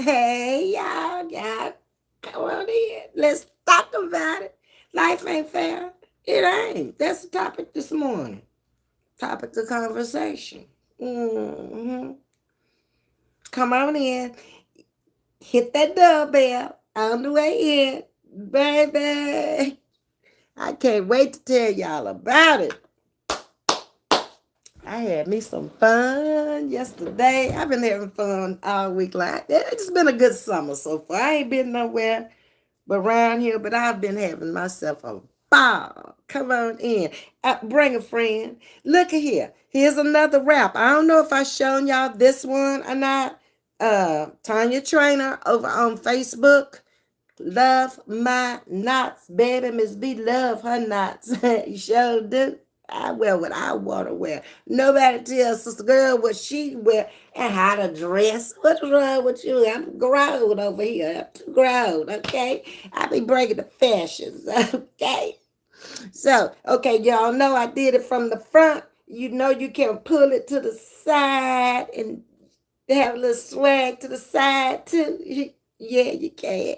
Hey, y'all, come on in. Let's talk about it. Life ain't fair. It ain't. That's the topic this morning. Topic of conversation. hmm Come on in. Hit that doorbell on the way in. Baby. I can't wait to tell y'all about it. I had me some fun yesterday. I've been having fun all week. Like it's been a good summer so far. I ain't been nowhere but around here, but I've been having myself a ball. Come on in. Bring a friend. Look at here. Here's another rap. I don't know if I shown y'all this one or not. Tanya Trainer over on Facebook. Love my knots, baby. Ms.V love her knots. You sure do. I wear what I want to wear. Nobody tells sister girl what she wear and how to dress. What's wrong with you? I'm grown over here. I'm too grown, okay? I be breaking the fashions, okay? So, okay, y'all know I did it from the front. You know you can pull it to the side and have a little swag to the side too. Yeah, you can.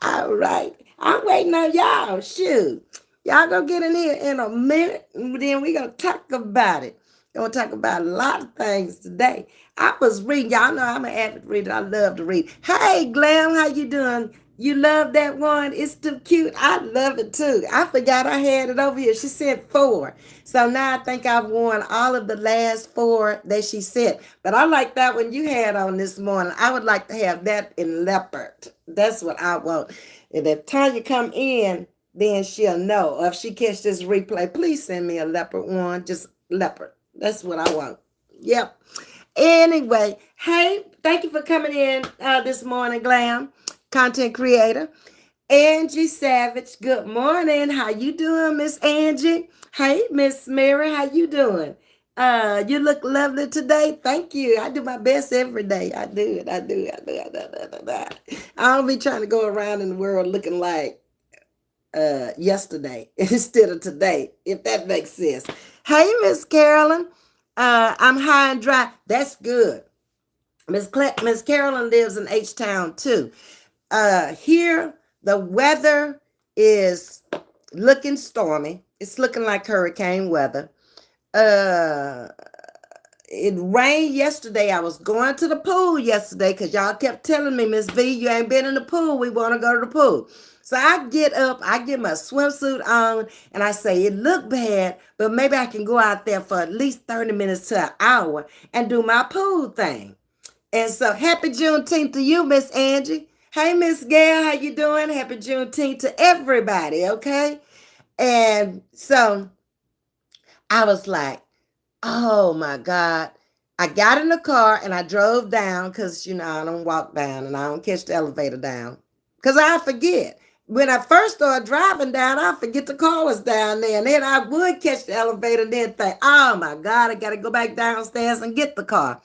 All right. I'm waiting on y'all. Shoot. Y'all gonna get in here in a minute. And then we gonna talk about it. Gonna talk about a lot of things today. I was reading. Y'all know I'm an avid reader. I love to read. Hey, Glam, how you doing? You love that one? It's too cute. I love it too. I forgot I had it over here. She sent 4. So now I think I've worn all of the last 4 that she sent. But I like that one you had on this morning. I would like to have that in leopard. That's what I want. And if Tanya come in, then she'll know. Or if she catch this replay, please send me a leopard one. Just leopard. That's what I want. Yep. Anyway, hey, thank you for coming in this morning, Glam, content creator. Angie Savage, good morning. How you doing, Miss Angie? Hey, Miss Mary, how you doing? You look lovely today. Thank you. I do my best every day. I do it. I don't be trying to go around in the world looking like yesterday instead of today, if that makes sense. Hey, Miss Carolyn. I'm high and dry. That's good. Miss Carolyn lives in H-Town too. Here the weather is looking stormy. It's looking like hurricane weather. Uh it rained yesterday. I was going to the pool yesterday because y'all kept telling me, Miss V, you ain't been in the pool. We want to go to the pool. So I get up, I get my swimsuit on, and I say, it looked bad, but maybe I can go out there for at least 30 minutes to an hour and do my pool thing. And so happy Juneteenth to you, Miss Angie. Hey, Miss Gail, how you doing? Happy Juneteenth to everybody, okay? And so I was like, oh my God. I got in the car and I drove down because, I don't walk down and I don't catch the elevator down because I forget. When I first started driving down, I forget the car was down there. And then I would catch the elevator and then think, oh my God, I got to go back downstairs and get the car.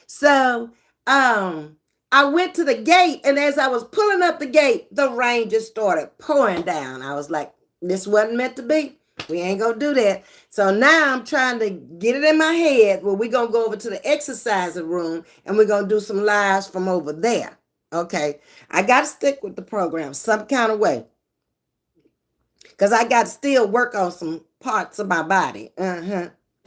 So I went to the gate, and as I was pulling up the gate, the rain just started pouring down. I was like, this wasn't meant to be. We ain't gonna do that. So now I'm trying to get it in my head where we're gonna go over to the exercising room and we're gonna do some lives from over there. Okay. I gotta stick with the program some kind of way. Because I gotta still work on some parts of my body.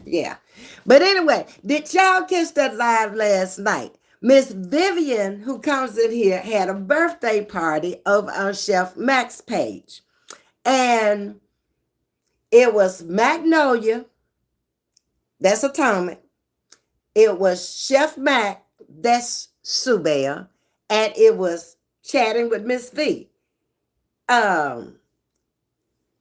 Yeah. But anyway, did y'all catch that live last night? Miss Vivian, who comes in here, had a birthday party over on Chef Mac's page. And it was Magnolia, that's Atomic. It was Chef Mac, that's Sue Bell. And it was Chatting with Miss V. Let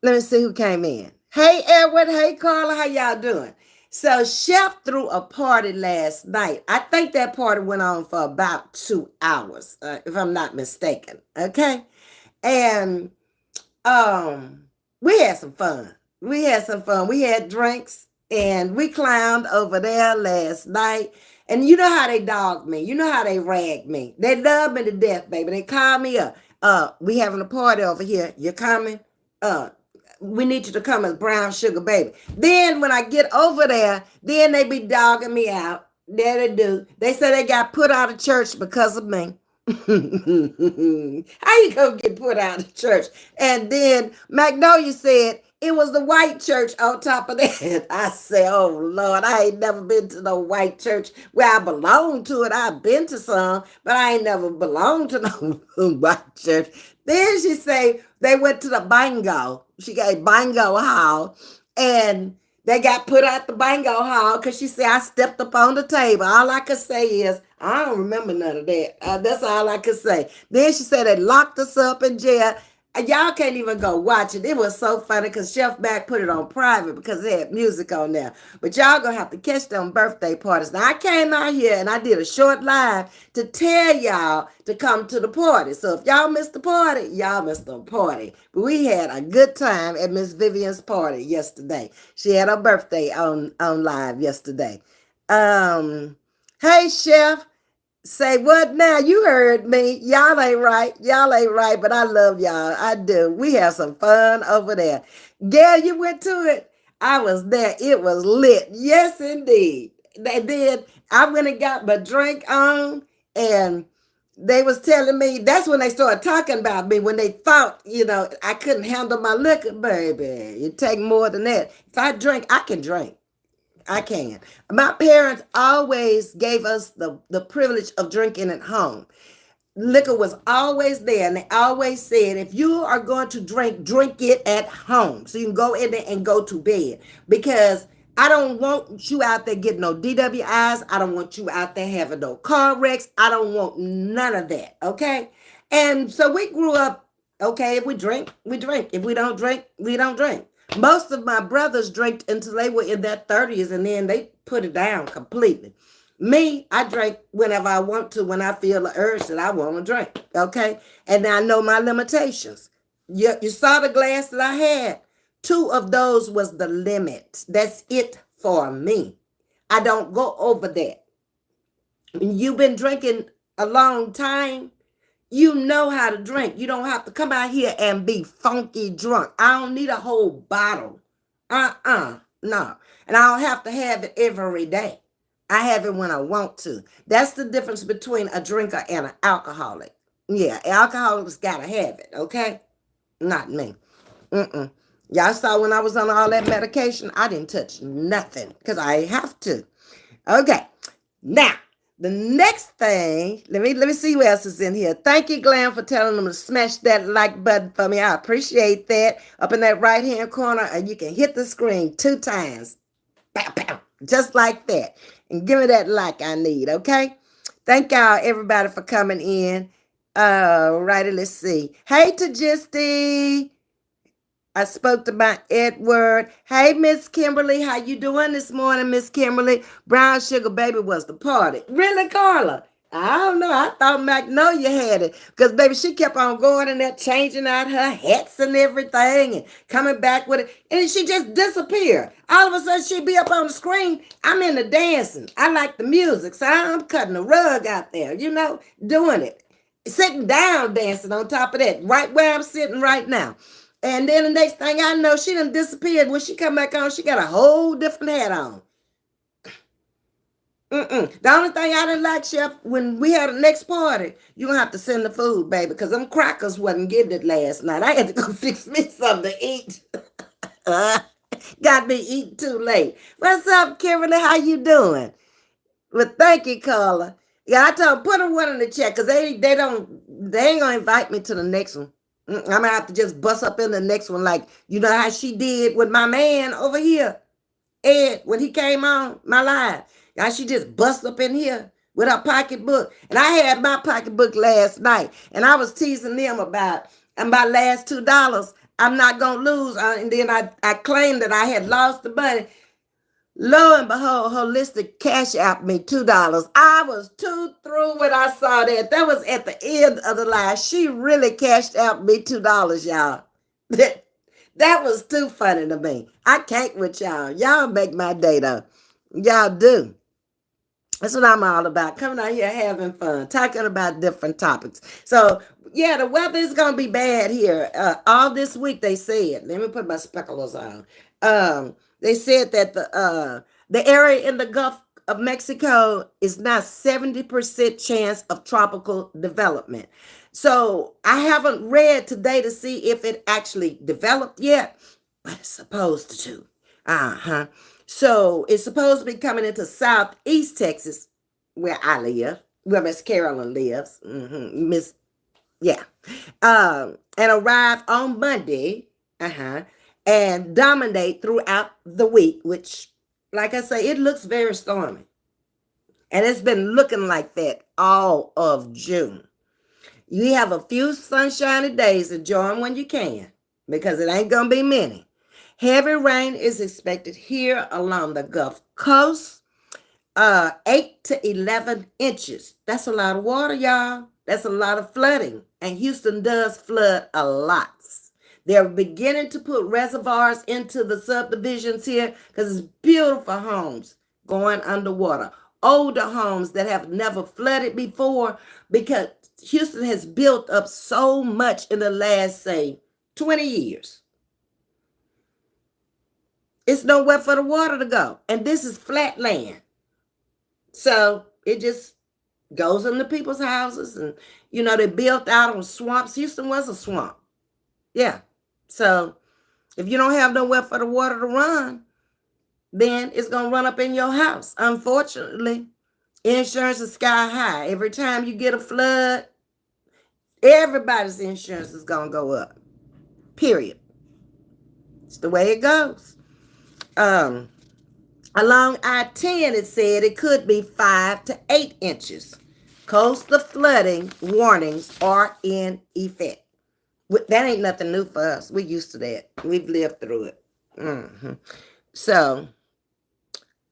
me see who came in. Hey, Edward. Hey, Carla. How y'all doing? So Chef threw a party last night. I think that party went on for about 2 hours, if I'm not mistaken. Okay. And we had some fun. We had drinks and we clowned over there last night. And you know how they dogged me. You know how they ragged me. They love me to death, baby. They called me up. We having a party over here. You coming? We need you to come as brown sugar baby. Then when I get over there, then they be dogging me out. There they do. They say they got put out of church because of me. How you gonna get put out of church? And then Magnolia said it was the white church on top of that. I said, oh Lord, I ain't never been to no white church where I belong to it. I've been to some, but I ain't never belonged to no white church. Then she say they went to the bingo. She got bingo hall, and they got put out the bingo hall because she said I stepped up on the table. All I could say is I don't remember none of that. That's all I could say. Then she said they locked us up in jail. Y'all can't even go watch it. It was so funny because Chef Mac put it on private because they had music on there. But y'all gonna have to catch them birthday parties. Now I came out here and I did a short live to tell y'all to come to the party. So if y'all missed the party, y'all missed the party. But we had a good time at Miss Vivian's party yesterday. She had her birthday on live yesterday. Hey Chef. Say what now? You heard me. Y'all ain't right. Y'all ain't right, but I love y'all. I do. We have some fun over there. Gail, you went to it. I was there. It was lit. Yes, indeed. They did. I went and got my drink on, and they was telling me that's when they started talking about me when they thought, I couldn't handle my liquor, baby. It take more than that. If I drink, I can drink. I can. My parents always gave us the privilege of drinking at home. Liquor was always there, and they always said, if you are going to drink, drink it at home. So you can go in there and go to bed. Because I don't want you out there getting no DWIs. I don't want you out there having no car wrecks. I don't want none of that. Okay? And so we grew up, okay, if we drink, we drink. If we don't drink, we don't drink. Most of my brothers drank until they were in their 30s, and then they put it down completely. Me, I drink whenever I want to, when I feel the urge that I want to drink. Okay? And I know my limitations. You saw the glass that I had. 2 of those was the limit. That's it for me. I don't go over that. When you've been drinking a long time, you know how to drink. You don't have to come out here and be funky drunk. I don't need a whole bottle. No. And I don't have to have it every day. I have it when I want to. That's the difference between a drinker and an alcoholic. Yeah, alcoholics gotta have it, okay? Not me. Y'all saw when I was on all that medication, I didn't touch nothing because I have to. Okay, now the next thing, let me see who else is in here. Thank you, Glenn, for telling them to smash that like button for me. I appreciate that. Up in that right-hand corner, and you can hit the screen 2 times. Pow, pow, just like that. And give me that like I need, okay? Thank y'all, everybody, for coming in. Righty, let's see. Hey, Tajisti. I spoke to my Edward. Hey, Miss Kimberly, how you doing this morning, Miss Kimberly? Brown Sugar Baby was the party. Really, Carla? I don't know. I thought Magnolia had it. Because, baby, she kept on going in there, changing out her hats and everything and coming back with it. And she just disappeared. All of a sudden, she'd be up on the screen. I'm into dancing. I like the music. So I'm cutting the rug out there, doing it. Sitting down dancing on top of that, right where I'm sitting right now. And then the next thing I know, she done disappeared. When she come back on, she got a whole different hat on. The only thing I didn't like, Chef, when we had the next party, you're going to have to send the food, baby, because them crackers wasn't getting it last night. I had to go fix me something to eat. Got me eating too late. What's up, Kimberly? How you doing? Well, thank you, Carla. Yeah, I told them, put them one in the chat, because they ain't going to invite me to the next one. I'm going to have to just bust up in the next one like, you know how she did with my man over here, Ed, when he came on my live. Now she just bust up in here with her pocketbook. And I had my pocketbook last night. And I was teasing them about my last $2. I'm not going to lose. And then I claimed that I had lost the money. Lo and behold, Holistic Cash App me $2. I was too through when I saw that. That was at the end of the line. She really cashed out me $2, y'all. That was too funny to me. I can't with y'all. Y'all make my day though. Y'all do. That's what I'm all about. Coming out here having fun, talking about different topics. So, yeah, the weather is going to be bad here. All this week, they said. Let me put my speculators on. They said that the area in the Gulf of Mexico is now 70% chance of tropical development. So I haven't read today to see if it actually developed yet, but it's supposed to. Uh-huh. So it's supposed to be coming into southeast Texas, where I live, where Miss Carolyn lives. Miss, yeah. And arrive on Monday, and dominate throughout the week, which, like I say, it looks very stormy. And it's been looking like that all of June. You have a few sunshiny days. Enjoy them when you can, because it ain't going to be many. Heavy rain is expected here along the Gulf Coast. 8 to 11 inches. That's a lot of water, y'all. That's a lot of flooding. And Houston does flood a lot. They're beginning to put reservoirs into the subdivisions here because it's beautiful homes going underwater. Older homes that have never flooded before, because Houston has built up so much in the last, say, 20 years. It's nowhere for the water to go. And this is flat land. So it just goes into people's houses, and they built out on swamps. Houston was a swamp. Yeah. So if you don't have nowhere for the water to run, then it's going to run up in your house. Unfortunately, insurance is sky high. Every time you get a flood, everybody's insurance is going to go up. Period. It's the way it goes. Along I-10, it said it could be 5 to 8 inches. Coastal flooding warnings are in effect. That ain't nothing new for us. We're used to that. We've lived through it. So,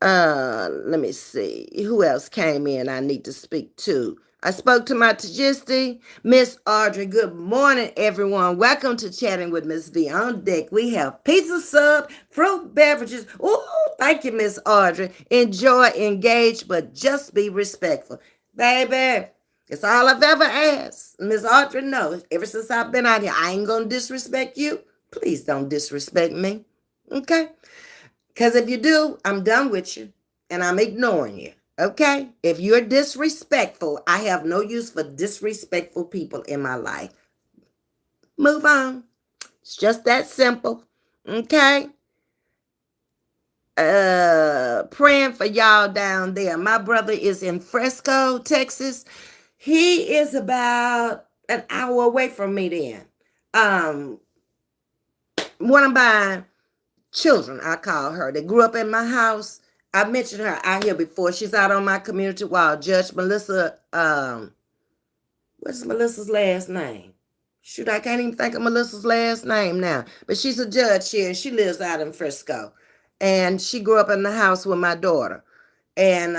let me see. Who else came in I need to speak to? I spoke to my Tajisti, Miss Audrey. Good morning, everyone. Welcome to Chatting with Ms.V. On deck, we have pizza sub, fruit beverages. Oh, thank you, Miss Audrey. Enjoy, engage, but just be respectful. Baby, it's all I've ever asked. Miss Audrey knows. Ever since I've been out here, I ain't going to disrespect you. Please don't disrespect me. Okay? Because if you do, I'm done with you and I'm ignoring you. Okay? If you're disrespectful, I have no use for disrespectful people in my life. Move on. It's just that simple. Okay? Praying for y'all down there. My brother is in Frisco, Texas. He is about an hour away from me then. One of my children, I call her, they grew up in my house. I mentioned her out here before. She's out on my community wall. Judge Melissa, what's Melissa's last name? Shoot, I can't even think of Melissa's last name now. But she's a judge here. She lives out in Frisco. And she grew up in the house with my daughter. And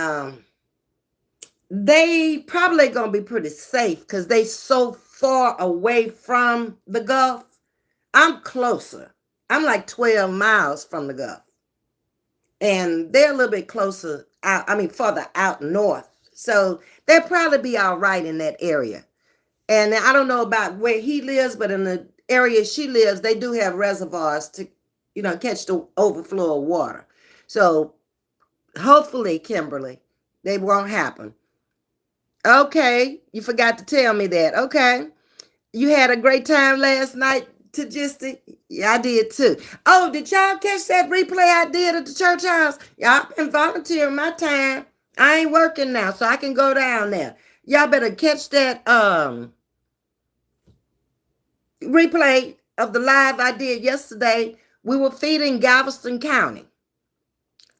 they probably going to be pretty safe because they so far away from the Gulf. I'm closer. I'm like 12 miles from the Gulf. And they're a little bit closer out, further out north. So they'll probably be all right in that area. And I don't know about where he lives, but in the area she lives, they do have reservoirs to, catch the overflow of water. So hopefully, Kimberly, they won't happen. Okay, you forgot to tell me that. Okay. You had a great time last night, Tajisti? Yeah, I did too. Oh, did y'all catch that replay I did at the church house? Y'all been volunteering my time. I ain't working now, so I can go down there. Y'all better catch that replay of the live I did yesterday. We were feeding Galveston County.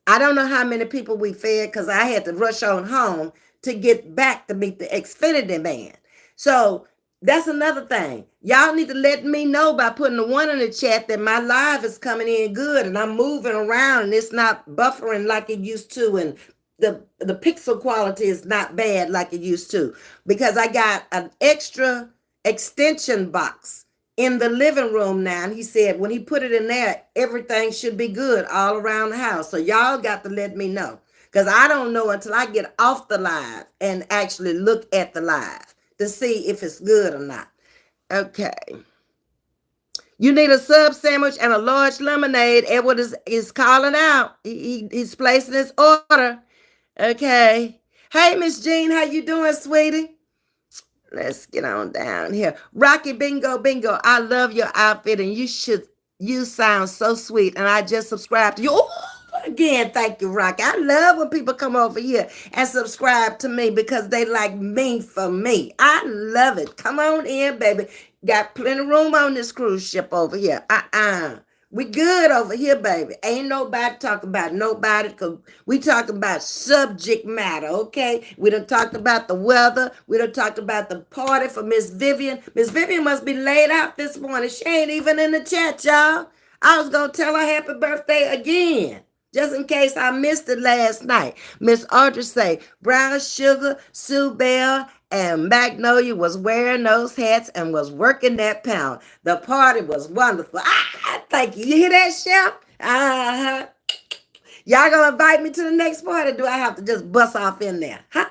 I don't know how many people we fed because I had to rush on home to get back to meet the Xfinity man. So that's another thing. Y'all need to let me know by putting the one in the chat that my live is coming in good and I'm moving around and it's not buffering like it used to, and the pixel quality is not bad like it used to, because I got an extra extension box in the living room now. And he said when he put it in there, everything should be good all around the house. So y'all got to let me know, because I don't know until I get off the live and actually look at the live to see if it's good or not. Okay. You need a sub sandwich and a large lemonade. Edward is calling out. He's placing his order. Okay. Hey, Miss Jean, how you doing, sweetie? Let's get on down here. Rocky Bingo Bingo, I love your outfit and you sound so sweet. And I just subscribed to you. Ooh, again, thank you, Rocky. I love when people come over here and subscribe to me because they like me for me. I love it. Come on in, baby. Got plenty of room on this cruise ship over here. We good over here, baby. Ain't nobody talking about nobody because we talking about subject matter, okay? We done talked about the weather. We done talked about the party for Miss Vivian. Miss Vivian must be laid out this morning. She ain't even in the chat, y'all. I was going to tell her happy birthday again, just in case I missed it last night. Miss Audrey say, Brown Sugar, Sue Bell, and Magnolia was wearing those hats and was working that pound. The party was wonderful. Thank you. You hear that, Chef? Uh-huh. Y'all gonna invite me to the next party? Do I have to just bust off in there? Huh?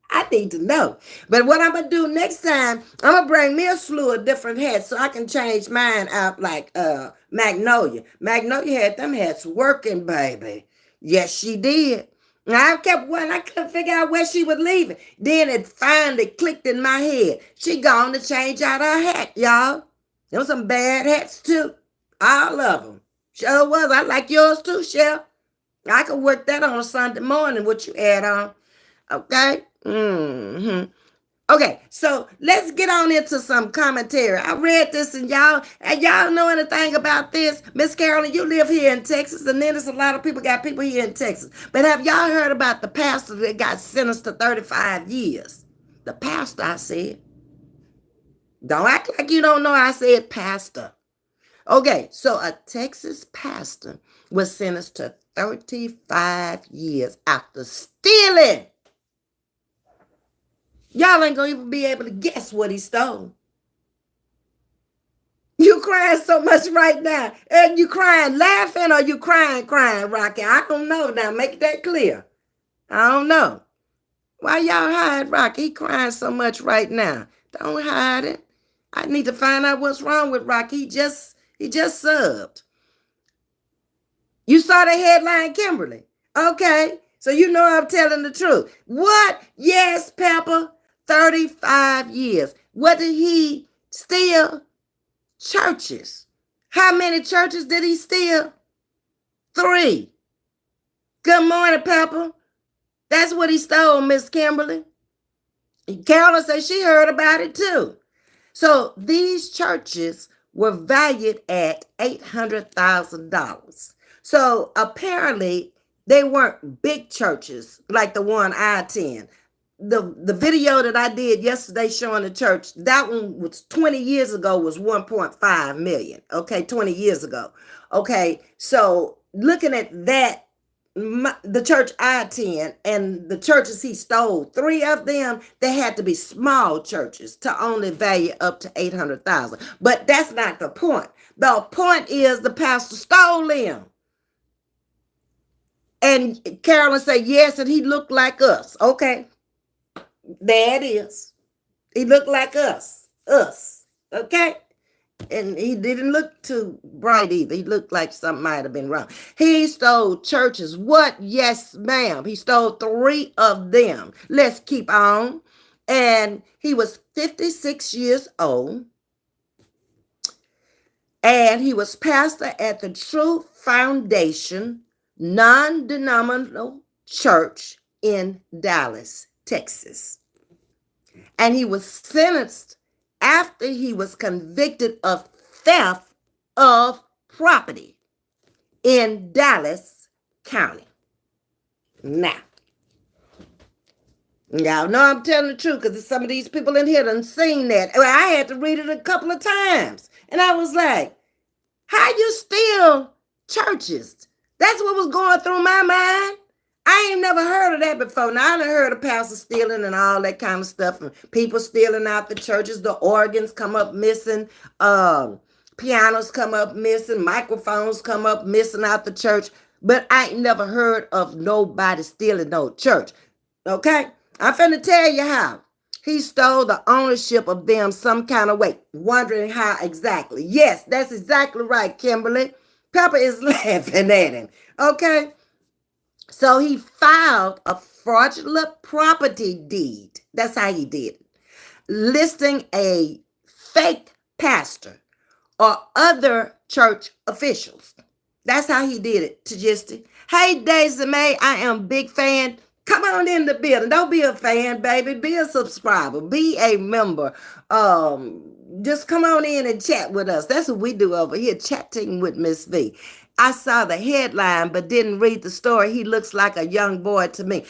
I need to know. But what I'm gonna do next time, I'm gonna bring me a slew of different hats so I can change mine out like Magnolia. Magnolia had them hats working, baby. Yes, she did. And I kept one, I couldn't figure out where she was leaving. Then it finally clicked in my head. She gone to change out her hat, y'all. There was some bad hats too. All of them. Sure was. I like yours too, Chef. I could work that on a Sunday morning, what you add on. Okay? Okay, so let's get on into some commentary. I read this and y'all know anything about this? Miss Carolyn, you live here in Texas, and then there's a lot of people got people here in Texas. But have y'all heard about the pastor that got sentenced to 35 years? The pastor, I said. Don't act like you don't know I said pastor. Okay, so a Texas pastor was sentenced to 35 years after stealing. Y'all ain't gonna even be able to guess what he stole. You crying so much right now. And you crying laughing or you crying, Rocky? I don't know now. Make that clear. I don't know. Why y'all hide Rocky? He crying so much right now. Don't hide it. I need to find out what's wrong with Rocky. He just subbed. You saw the headline, Kimberly. Okay. So you know I'm telling the truth. What? Yes, Pepper. 35 years. What did he steal? Churches. How many churches did he steal? 3. Good morning, Pepper. That's what he stole, Miss Kimberly. Carolyn said she heard about it too. So these churches were valued at $800,000. So apparently they weren't big churches like the one I attend. The video that I did yesterday showing the church, that one was 20 years ago, was 1.5 million. Okay, 20 years ago. Okay, so looking at that, the church I attend and the churches he stole, 3 of them, they had to be small churches to only value up to 800,000. But that's not the point. The point is the pastor stole them. And Carolyn said, yes, and he looked like us. Okay. There it is. He looked like us. Okay? And he didn't look too bright either. He looked like something might have been wrong. He stole churches. What? Yes, ma'am. He stole 3 of them. Let's keep on. And he was 56 years old. And he was pastor at the True Foundation non-denominational church in Dallas, Texas. And he was sentenced after he was convicted of theft of property in Dallas County. Now, y'all know I'm telling the truth because some of these people in here done seen that. I had to read it a couple of times. And I was like, how you steal churches? That's what was going through my mind. I ain't never heard of that before. Now, I done heard of pastors stealing and all that kind of stuff, and people stealing out the churches. The organs come up missing, pianos come up missing, microphones come up missing out the church. But I ain't never heard of nobody stealing no church. Okay? I'm finna tell you how. He stole the ownership of them some kind of way. Wondering how exactly. Yes, that's exactly right, Kimberly. Pepper is laughing at him. Okay? So he filed a fraudulent property deed. That's how he did it. Listing a fake pastor or other church officials. That's how he did it, Tajisti. Hey, Daisy May, I am a big fan. Come on in the building. Don't be a fan, baby. Be a subscriber. Be a member. Just come on in and chat with us. That's what we do over here, chatting with Miss V. I saw the headline but didn't read the story. He looks like a young boy to me.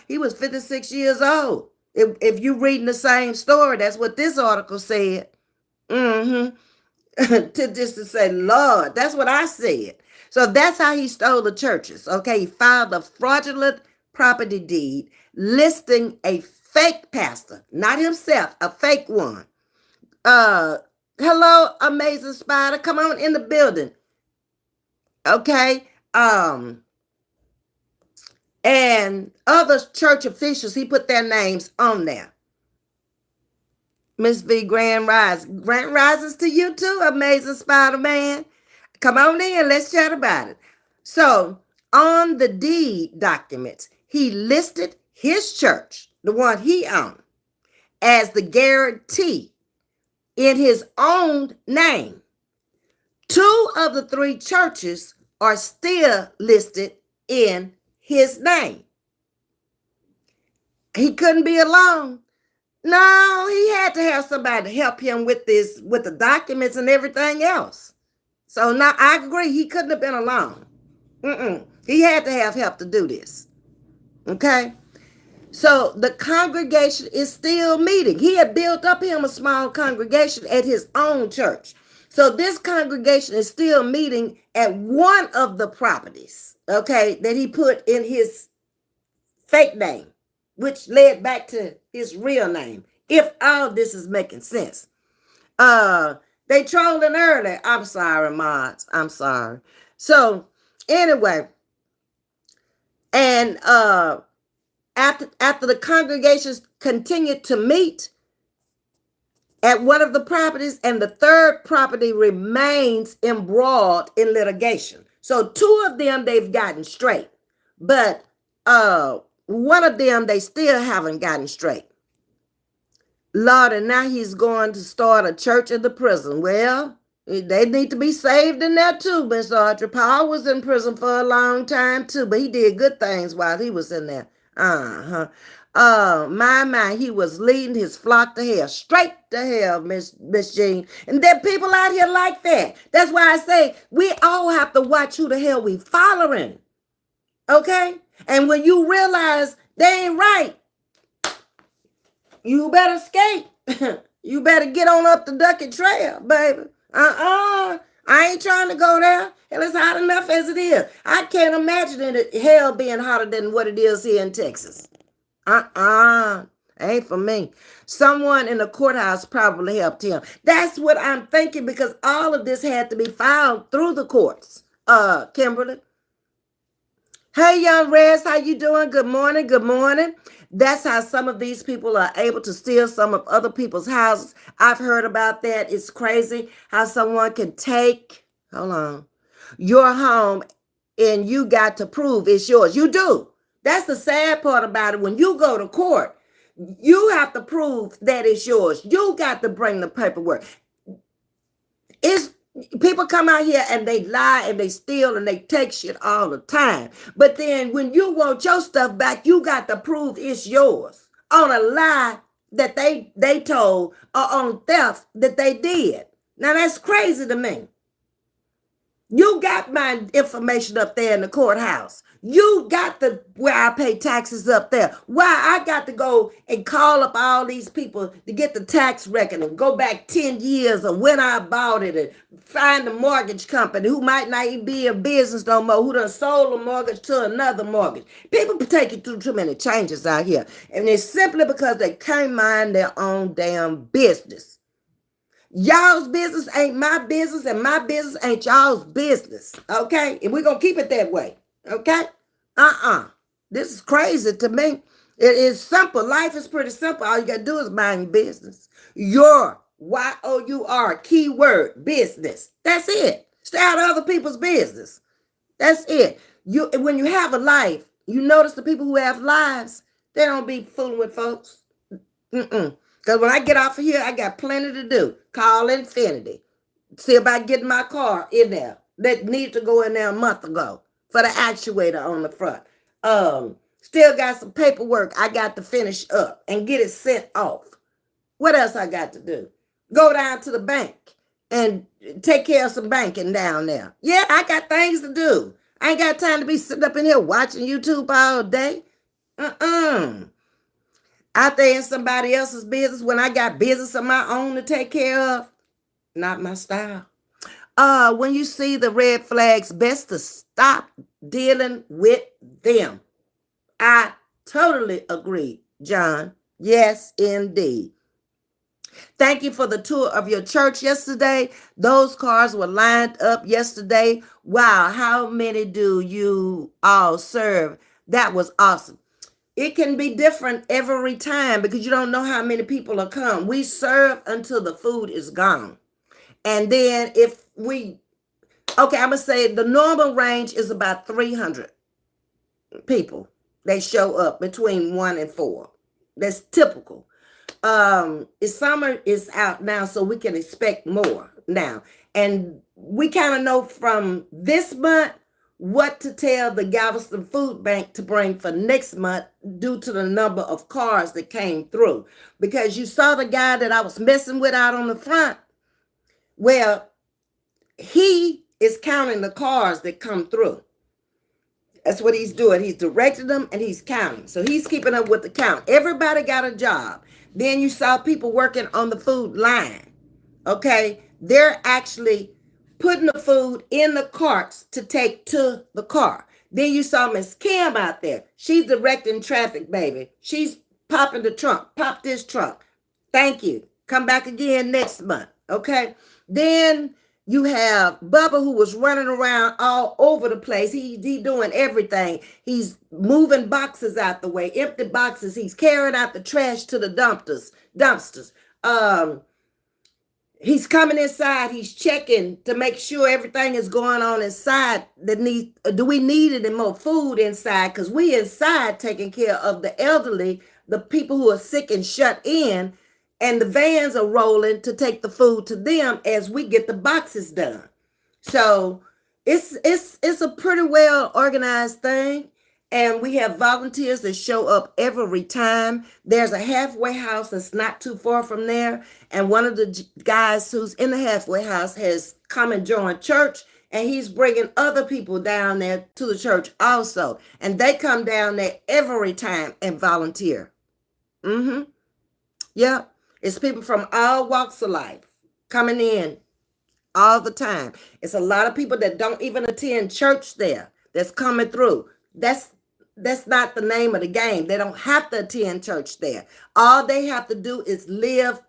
He was 56 years old. If you reading the same story, that's what this article said. Mm-hmm. To just to say, Lord, that's what I said. So that's how he stole the churches. Okay, he filed a fraudulent property deed listing a fake pastor, not himself, a fake one. Uh, hello, amazing spider, come on in the building. Okay, and other church officials, he put their names on there. Ms.V. Grand Rise. Grand Rises to you too, amazing Spider-Man. Come on in, let's chat about it. So, on the deed documents, he listed his church, the one he owned, as the guarantee in his own name. Two of the three churches are still listed in his name. He couldn't be alone. No, he had to have somebody to help him with this, with the documents and everything else. So now I agree, he couldn't have been alone. He had to have help to do this. Okay? So the congregation is still meeting. He had built up him a small congregation at his own church. So this congregation is still meeting at one of the properties, okay, that he put in his fake name, which led back to his real name, if all this is making sense. They trolling early. I'm sorry, mods. I'm sorry. So anyway, and after the congregations continued to meet at one of the properties, and the third property remains embroiled in litigation. So two of them they've gotten straight, but one of them they still haven't gotten straight. Lord, and now he's going to start a church in the prison. Well, they need to be saved in there too, Miss Audrey. Paul was in prison for a long time too, but he did good things while he was in there. My, he was leading his flock to hell, straight to hell, Miss Jean. And there are people out here like that. That's why I say we all have to watch who the hell we following. Okay? And when you realize they ain't right, you better escape. You better get on up the Duckett Trail, baby. I ain't trying to go there. Hell, it's hot enough as it is. I can't imagine it, hell being hotter than what it is here in Texas. Ain't for me. Someone in the courthouse probably helped him. That's what I'm thinking, because all of this had to be filed through the courts. Kimberly. Hey, Young Rez, how you doing? Good morning. Good morning. That's how some of these people are able to steal some of other people's houses. I've heard about that. It's crazy how someone can take, hold on, your home and you got to prove it's yours. You do. That's the sad part about it. When you go to court, you have to prove that it's yours. You got to bring the paperwork. People come out here and they lie and they steal and they take shit all the time. But then when you want your stuff back, you got to prove it's yours on a lie that they told, or on theft that they did. Now that's crazy to me. You got my information up there in the courthouse. You got where I pay taxes up there. Why I got to go and call up all these people to get the tax record and go back 10 years of when I bought it and find the mortgage company who might not even be in business no more, who done sold a mortgage to another mortgage. People take it through too many changes out here. And it's simply because they can't mind their own damn business. Y'all's business ain't my business, and my business ain't y'all's business. Okay? And we're going to keep it that way. Okay? This is crazy to me. It is simple. Life is pretty simple. All you got to do is mind your business. Your, Y-O-U-R, keyword, business. That's it. Stay out of other people's business. That's it. When you have a life, you notice the people who have lives, they don't be fooling with folks. Mm-mm. Because when I get off of here, I got plenty to do. Call Infinity. See about getting my car in there. That needed to go in there a month ago for the actuator on the front. Still got some paperwork I got to finish up and get it sent off. What else I got to do? Go down to the bank and take care of some banking down there. Yeah, I got things to do. I ain't got time to be sitting up in here watching YouTube all day. Out there in somebody else's business when I got business of my own to take care of. Not my style. When you see the red flags, best to stop dealing with them. I totally agree, John. Yes, indeed. Thank you for the tour of your church yesterday. Those cars were lined up yesterday. Wow, how many do you all serve? That was awesome. It can be different every time because you don't know how many people will come. We serve until the food is gone. And then I'm going to say the normal range is about 300 people. They show up between 1 and 4. That's typical. Summer is out now, so we can expect more now. And we kind of know from this month what to tell the Galveston Food Bank to bring for next month due to the number of cars that came through. Because you saw the guy that I was messing with out on the front. Well, he is counting the cars that come through. That's what he's doing. He's directing them and he's counting. So he's keeping up with the count. Everybody got a job. Then you saw people working on the food line. Okay. They're actually putting the food in the carts to take to the car. Then you saw Miss Kim out there. She's directing traffic, baby. She's popping the trunk. Pop this trunk. Thank you. Come back again next month. Okay. Then you have Bubba, who was running around all over the place. He doing everything. He's moving boxes out the way, empty boxes. He's carrying out the trash to the dumpsters. He's coming inside. He's checking to make sure everything is going on inside. Do we need any more food inside? Because we inside taking care of the elderly, the people who are sick and shut in, and the vans are rolling to take the food to them as we get the boxes done. So it's a pretty well organized thing. And we have volunteers that show up every time. There's a halfway house that's not too far from there. And one of the guys who's in the halfway house has come and joined church. And he's bringing other people down there to the church also. And they come down there every time and volunteer. Yeah. It's people from all walks of life coming in all the time. It's a lot of people that don't even attend church there that's coming through. That's not the name of the game. They don't have to attend church there. All they have to do is live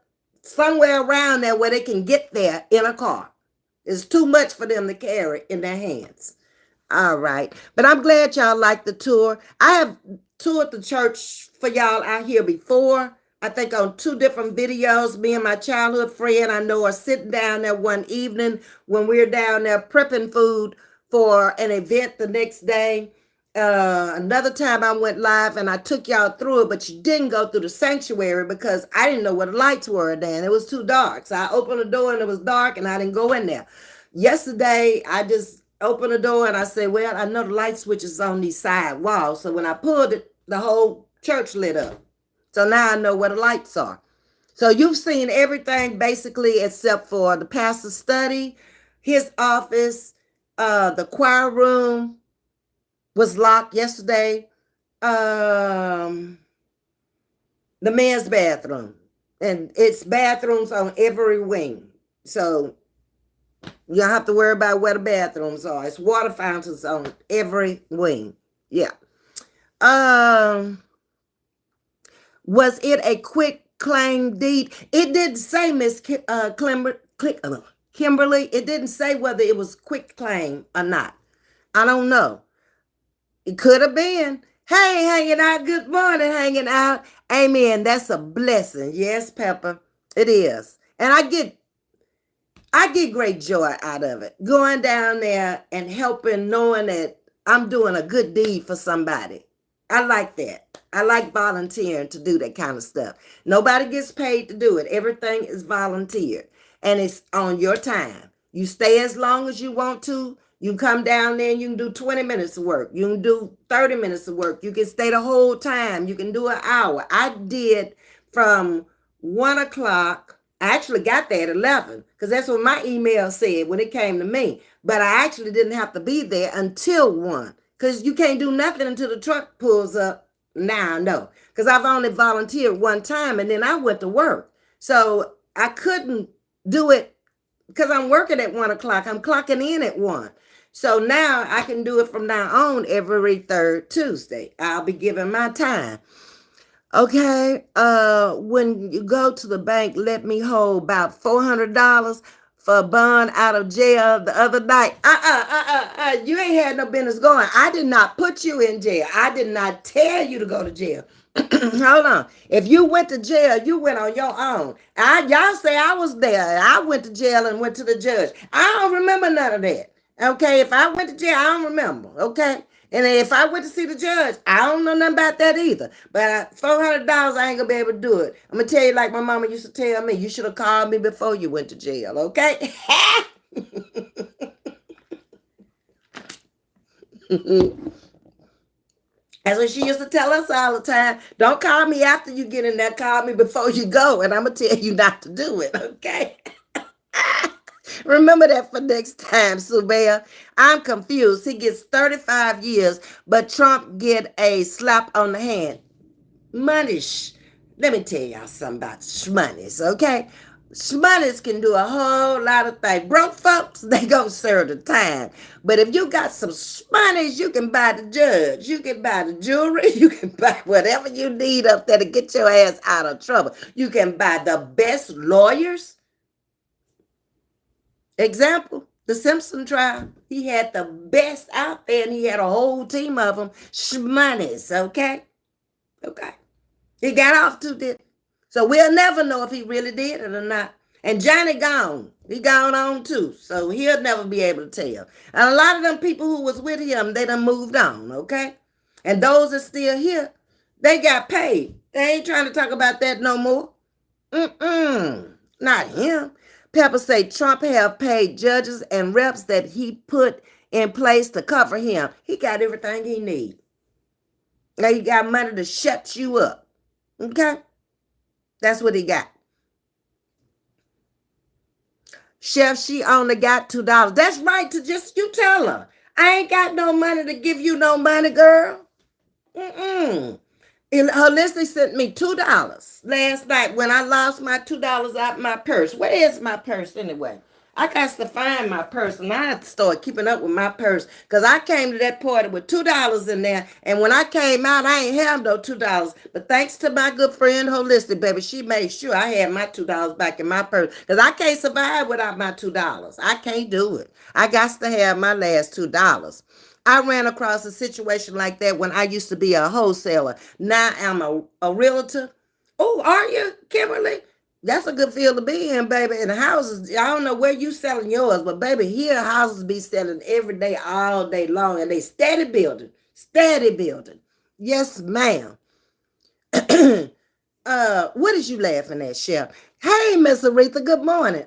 somewhere around there where they can get there in a car. It's too much for them to carry in their hands. All right. But I'm glad y'all like the tour. I have toured the church for y'all out here before. I think on 2 different videos. Me and my childhood friend I know are sitting down there one evening when we're down there prepping food for an event the next day. Another time I went live and I took y'all through it, but you didn't go through the sanctuary because I didn't know where the lights were then. It was too dark. So I opened the door and it was dark and I didn't go in there. Yesterday, I just opened the door and I said, well, I know the light switch is on these side walls. So when I pulled it, the whole church lit up. So now I know where the lights are. So you've seen everything basically except for the pastor's study, his office, the choir room was locked yesterday. The men's bathroom. And it's bathrooms on every wing. So you don't have to worry about where the bathrooms are. It's water fountains on every wing. Yeah. Was it a quick claim deed? It didn't say, Miss Kimberly. It didn't say whether it was quick claim or not. I don't know. It could have been. Hey, hanging out. Good morning, hanging out. Amen. That's a blessing. Yes, Pepper. It is. And I get great joy out of it. Going down there and helping, knowing that I'm doing a good deed for somebody. I like that. I like volunteering to do that kind of stuff. Nobody gets paid to do it. Everything is volunteered and it's on your time. You stay as long as you want to. You come down there and you can do 20 minutes of work. You can do 30 minutes of work. You can stay the whole time. You can do an hour. I did from 1 o'clock. I actually got there at 11 because that's what my email said when it came to me. But I actually didn't have to be there until 1 because you can't do nothing until the truck pulls up. Now, no, because I've only volunteered one time and then I went to work. So I couldn't do it because I'm working at 1 o'clock. I'm clocking in at 1. So now I can do it from now on every third Tuesday. I'll be giving my time. Okay, when you go to the bank, let me hold about $400 for a bond out of jail the other night. You ain't had no business going. I did not put you in jail. I did not tell you to go to jail. Hold on. If you went to jail, you went on your own. Y'all say I was there. I went to jail and went to the judge. I don't remember none of that. Okay, if I went to jail, I don't remember. Okay. And if I went to see the judge, I don't know nothing about that either. But $400, I ain't gonna be able to do it. I'm gonna tell you like my mama used to tell me, you should have called me before you went to jail, okay? That's what she used to tell us all the time. Don't call me after you get in there, call me before you go, and I'm gonna tell you not to do it, okay? Remember that for next time, Subea. I'm confused. He gets 35 years, but Trump get a slap on the hand. Money. Let me tell y'all something about shmoneys, okay? Shmoneys can do a whole lot of things. Broke folks, they gonna serve the time. But if you got some shmoneys, you can buy the judge. You can buy the jewelry. You can buy whatever you need up there to get your ass out of trouble. You can buy the best lawyers. Example, the Simpson trial. He had the best out there and he had a whole team of them. Shmoneys, okay? Okay. He got off too, did. So we'll never know if he really did it or not. And Johnny gone. He gone on too. So he'll never be able to tell. And a lot of them people who was with him, they done moved on, okay? And those that still here, they got paid. They ain't trying to talk about that no more. Not him. Pepper say Trump have paid judges and reps that he put in place to cover him. He got everything he need. Now he got money to shut you up. Okay? That's what he got. Chef, she only got $2. That's right, to just you tell her. I ain't got no money to give you no money, girl. Holistic sent me $2 last night when I lost my $2 out my purse. Where is my purse anyway? I got to find my purse and I have to start keeping up with my purse because I came to that party with $2 in there. And when I came out, I ain't have no $2. But thanks to my good friend Holistic, baby, she made sure I had my $2 back in my purse because I can't survive without my $2. I can't do it. I got to have my last $2. I ran across a situation like that when I used to be a wholesaler. Now I'm a realtor. Oh, are you, Kimberly? That's a good field to be in, baby. And houses, I don't know where you selling yours, but baby, here houses be selling every day, all day long, and they steady building, steady building. Yes, ma'am. What is you laughing at, Chef? Hey, Miss Aretha, good morning.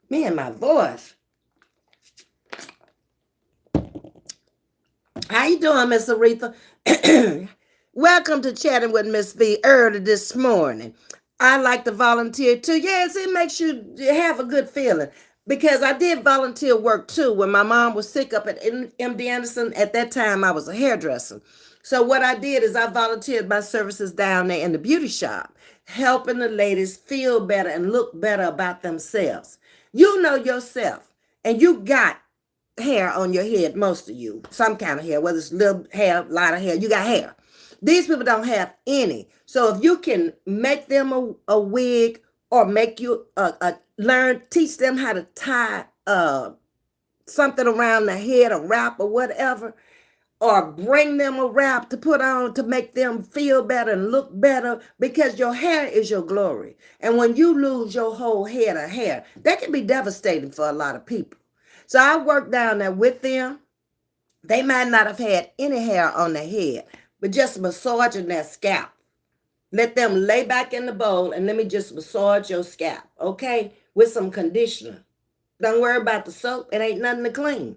Me and my voice. How you doing, Miss Aretha? Welcome to Chatting with Ms.V early this morning. I like to volunteer too. Yes, it makes you have a good feeling because I did volunteer work too when my mom was sick up at MD Anderson. At that time, I was a hairdresser. So what I did is I volunteered my services down there in the beauty shop, helping the ladies feel better and look better about themselves. You know yourself, and you got hair on your head, most of you, some kind of hair, whether it's little hair, lot of hair, you got hair. These people don't have any. So if you can make them a wig or make you teach them how to tie something around the head, a wrap or whatever, or bring them a wrap to put on to make them feel better and look better, because your hair is your glory. And when you lose your whole head of hair, that can be devastating for a lot of people. So I work down there with them. They might not have had any hair on their head, but just massaging their scalp. Let them lay back in the bowl and let me just massage your scalp, okay? With some conditioner. Don't worry about the soap. It ain't nothing to clean.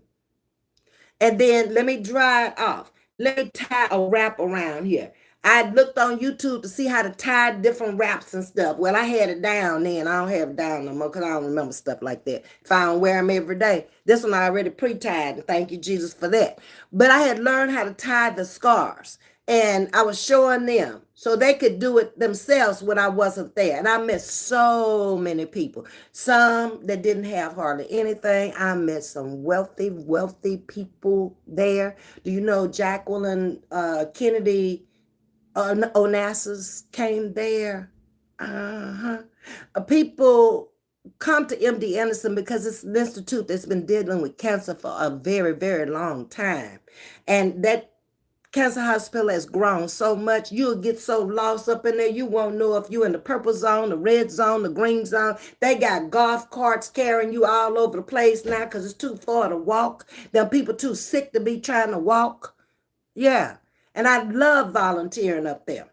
And then let me dry it off. Let me tie a wrap around here. I looked on YouTube to see how to tie different wraps and stuff. Well, I had it down then. I don't have it down no more because I don't remember stuff like that. If I don't wear them every day. This one I already pre-tied, and thank you, Jesus, for that. But I had learned how to tie the scarves, and I was showing them so they could do it themselves when I wasn't there. And I met so many people. Some that didn't have hardly anything. I met some wealthy people there. Do you know Jacqueline Kennedy Onassis came there? People come to MD Anderson because it's an institute that's been dealing with cancer for a very long time. And that cancer hospital has grown so much, you'll get so lost up in there, you won't know if you're in the purple zone, the red zone, the green zone. They got golf carts carrying you all over the place now because it's too far to walk. Them people too sick to be trying to walk. Yeah. And I love volunteering up there.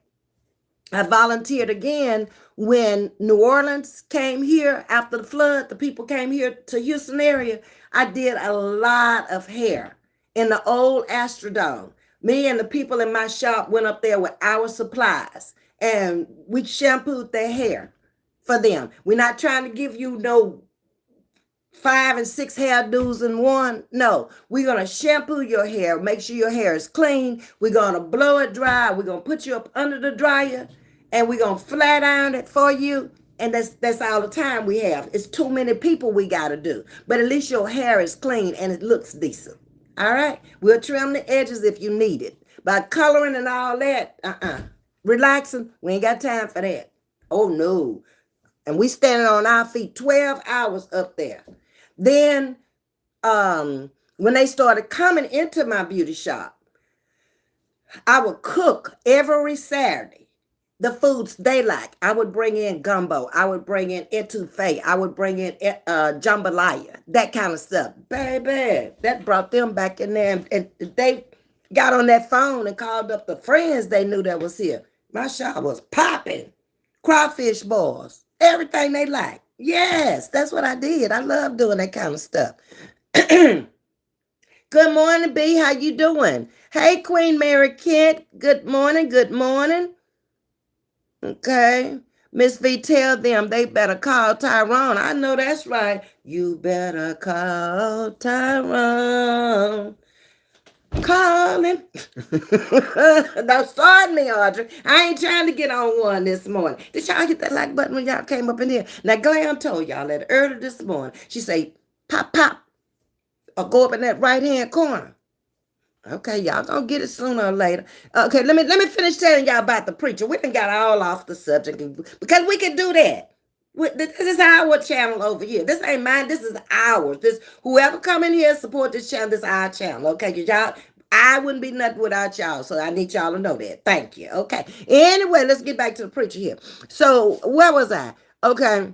I volunteered again when New Orleans came here after the flood. The people came here to Houston area. I did a lot of hair in the old Astrodome. Me and the people in my shop went up there with our supplies and we shampooed their hair for them. We're not trying to give you no 5 and 6 hairdos in one. No, we're going to shampoo your hair. Make sure your hair is clean. We're going to blow it dry. We're going to put you up under the dryer and we're going to flat iron it for you. And that's all the time we have. It's too many people we got to do. But at least your hair is clean and it looks decent. All right? We'll trim the edges if you need it. By coloring and all that, relaxing, we ain't got time for that. Oh, no. And we standing on our feet 12 hours up there. Then when they started coming into my beauty shop, I would cook every Saturday the foods they like. I would bring in gumbo. I would bring in etouffee. I would bring in jambalaya, that kind of stuff. Baby, that brought them back in there. And they got on that phone and called up the friends they knew that was here. My shop was popping. Crawfish balls, everything they like. Yes, that's what I did. I love doing that kind of stuff. Good morning, B. How you doing? Hey, Queen Mary Kent. Good morning. Good morning. Okay. Ms.V, tell them they better call Tyrone. I know that's right. You better call Tyrone. Call him. Don't start me, Audrey. I ain't trying to get on one this morning. Did y'all hit that like button when y'all came up in here? Now, Glam told y'all that earlier this morning. She say, pop, pop, or go up in that right-hand corner. Okay, y'all gonna get it sooner or later. Okay, let me finish telling y'all about the preacher. We done got all off the subject because we can do that. This is our channel over here. This ain't mine. This is ours. This whoever come in here support this channel. This is our channel. Okay, y'all. I wouldn't be nothing without y'all, so I need y'all to know that. Thank you. Okay. Anyway, let's get back to the preacher here. So where was I? Okay.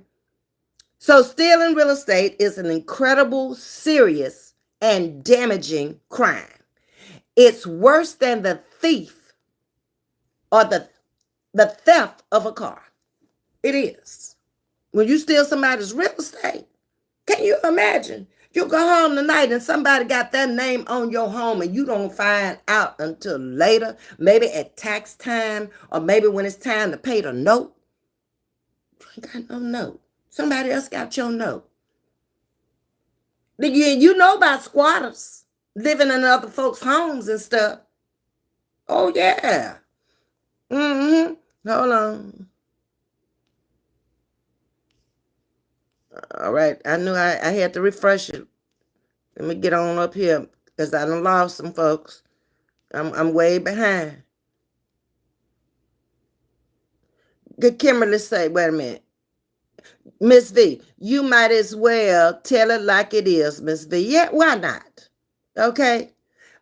So stealing real estate is an incredible, serious, and damaging crime. It's worse than the thief or the theft of a car. It is. When you steal somebody's real estate, can you imagine? You go home tonight and somebody got their name on your home and you don't find out until later, maybe at tax time or maybe when it's time to pay the note. You ain't got no note. Somebody else got your note. You know about squatters living in other folks' homes and stuff. Oh, yeah. Hold on. All right. I knew I had to refresh it. Let me get on up here because I done lost some folks. I'm way behind. Good Kimberly say, wait a minute. Ms.V, you might as well tell it like it is, Ms.V. Yeah, why not? Okay.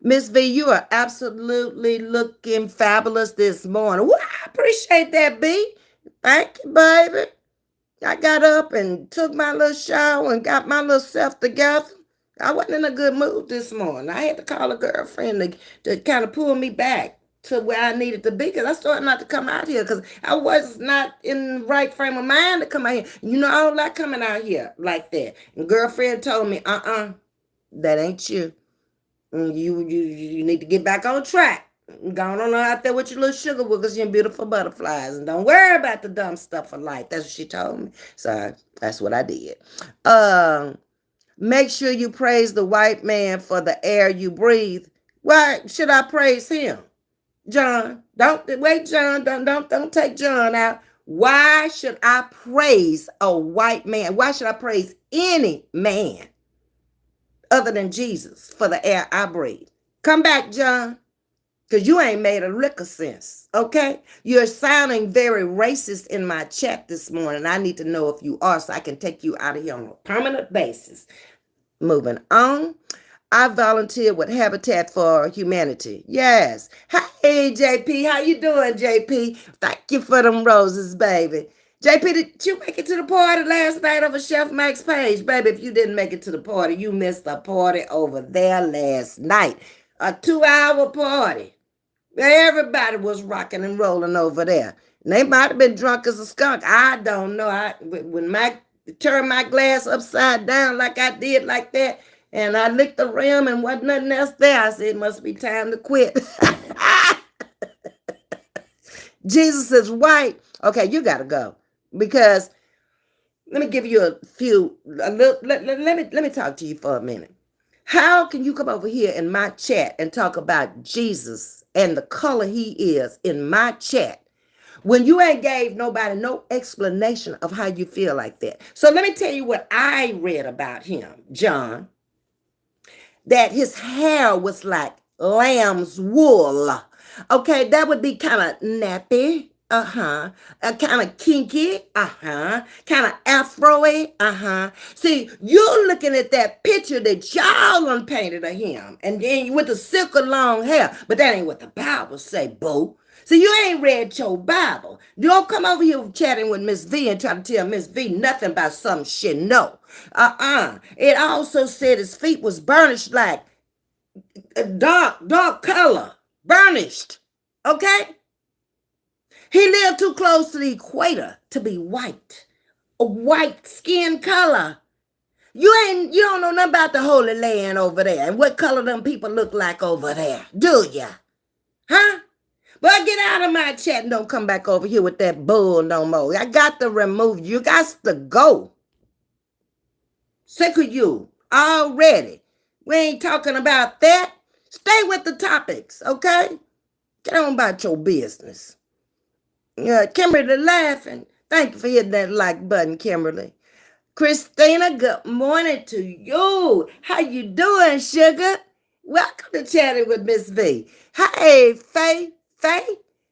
Ms.V, you are absolutely looking fabulous this morning. Well, I appreciate that, B. Thank you, baby. I got up and took my little shower and got my little self together. I wasn't in a good mood this morning. I had to call a girlfriend to kind of pull me back to where I needed to be because I started not to come out here because I was not in the right frame of mind to come out here. You know, I don't like coming out here like that. And girlfriend told me, that ain't you. You need to get back on track. Go on out there with your little sugar woogers and beautiful butterflies, and don't worry about the dumb stuff of life. That's what she told me. So that's what I did. Make sure you praise the white man for the air you breathe. Why should I praise him, John? Don't wait, John. Don't take John out. Why should I praise a white man? Why should I praise any man other than Jesus for the air I breathe? Come back, John, because you ain't made a lick of sense, okay? You're sounding very racist in my chat this morning. I need to know if you are so I can take you out of here on a permanent basis. Moving on. I volunteer with Habitat for Humanity. Yes. Hey, JP. How you doing, JP? Thank you for them roses, baby. JP, did you make it to the party last night over Chef Mike's page? Baby, if you didn't make it to the party, you missed the party over there last night. A 2-hour party. Everybody was rocking and rolling over there. And they might have been drunk as a skunk. I don't know. When Mike turned my glass upside down like I did like that, and I licked the rim and wasn't nothing else there, I said, it must be time to quit. Jesus is white. Okay, you got to go. Because let me give you let me talk to you for a minute. How can you come over here in my chat and talk about Jesus and the color he is in my chat when you ain't gave nobody no explanation of how you feel like that? So let me tell you what I read about him, John, that his hair was like lamb's wool. Okay, that would be kind of nappy. Kind of kinky, kind of afro-y, See, you're looking at that picture that y'all done painted of him, and then with the silky long hair, but that ain't what the Bible say, boo. See, you ain't read your Bible. You don't come over here chatting with Ms.V and try to tell Ms.V nothing about some shit. No. It also said his feet was burnished like a dark color. Burnished. Okay? He lived too close to the equator to be white. A white skin color. You don't know nothing about the Holy Land over there and what color them people look like over there, do ya? Huh? But get out of my chat and don't come back over here with that bull no more. I got to remove you. You got to go. Sick of you already. We ain't talking about that. Stay with the topics, okay? Get on about your business. Kimberly laughing. Thank you for hitting that like button, Kimberly. Christina, good morning to you. How you doing, sugar? Welcome to Chatting with Ms.V. Hey, Faye.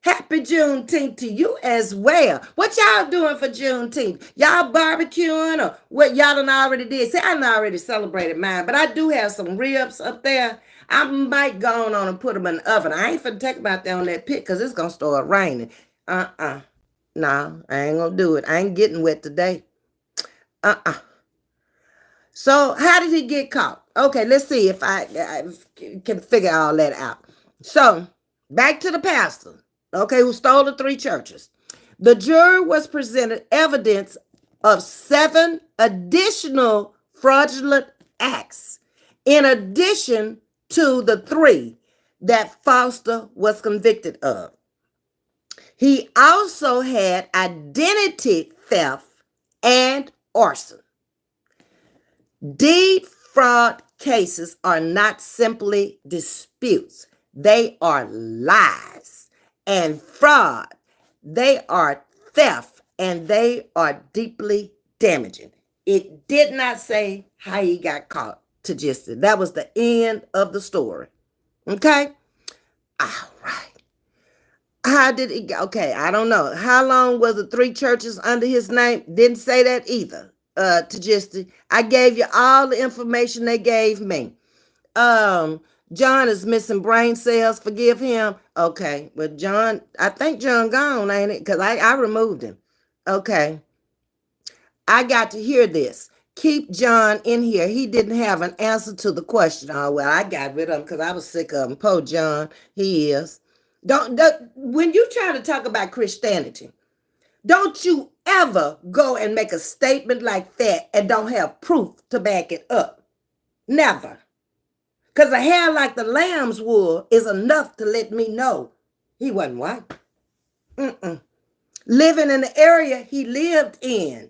Happy Juneteenth to you as well. What y'all doing for Juneteenth? Y'all barbecuing or what y'all done already did? See, I done already celebrated mine, but I do have some ribs up there. I might go on and put them in the oven. I ain't finna take them out there on that pit because it's going to start raining. No, I ain't going to do it. I ain't getting wet today. So how did he get caught? Okay, let's see if I can figure all that out. So back to the pastor, okay, who stole the 3 churches. The jury was presented evidence of 7 additional fraudulent acts in addition to the 3 that Foster was convicted of. He also had identity theft and arson. Deed fraud cases are not simply disputes. They are lies and fraud. They are theft and they are deeply damaging. It did not say how he got caught to just that was the end of the story. Okay? All right. How did it go? Okay, I don't know. How long was the 3 churches under his name? Didn't say that either. To just, I gave you all the information they gave me. John is missing brain cells. Forgive him. Okay, but John, I think John gone, ain't it? Because I removed him. Okay. I got to hear this. keep John in here. He didn't have an answer to the question. Oh, well, I got rid of him because I was sick of him. Poor John, he is. Don't when you try to talk about Christianity, don't you ever go and make a statement like that and don't have proof to back it up. Never. Because a hair like the lamb's wool is enough to let me know he wasn't white. Living in the area he lived in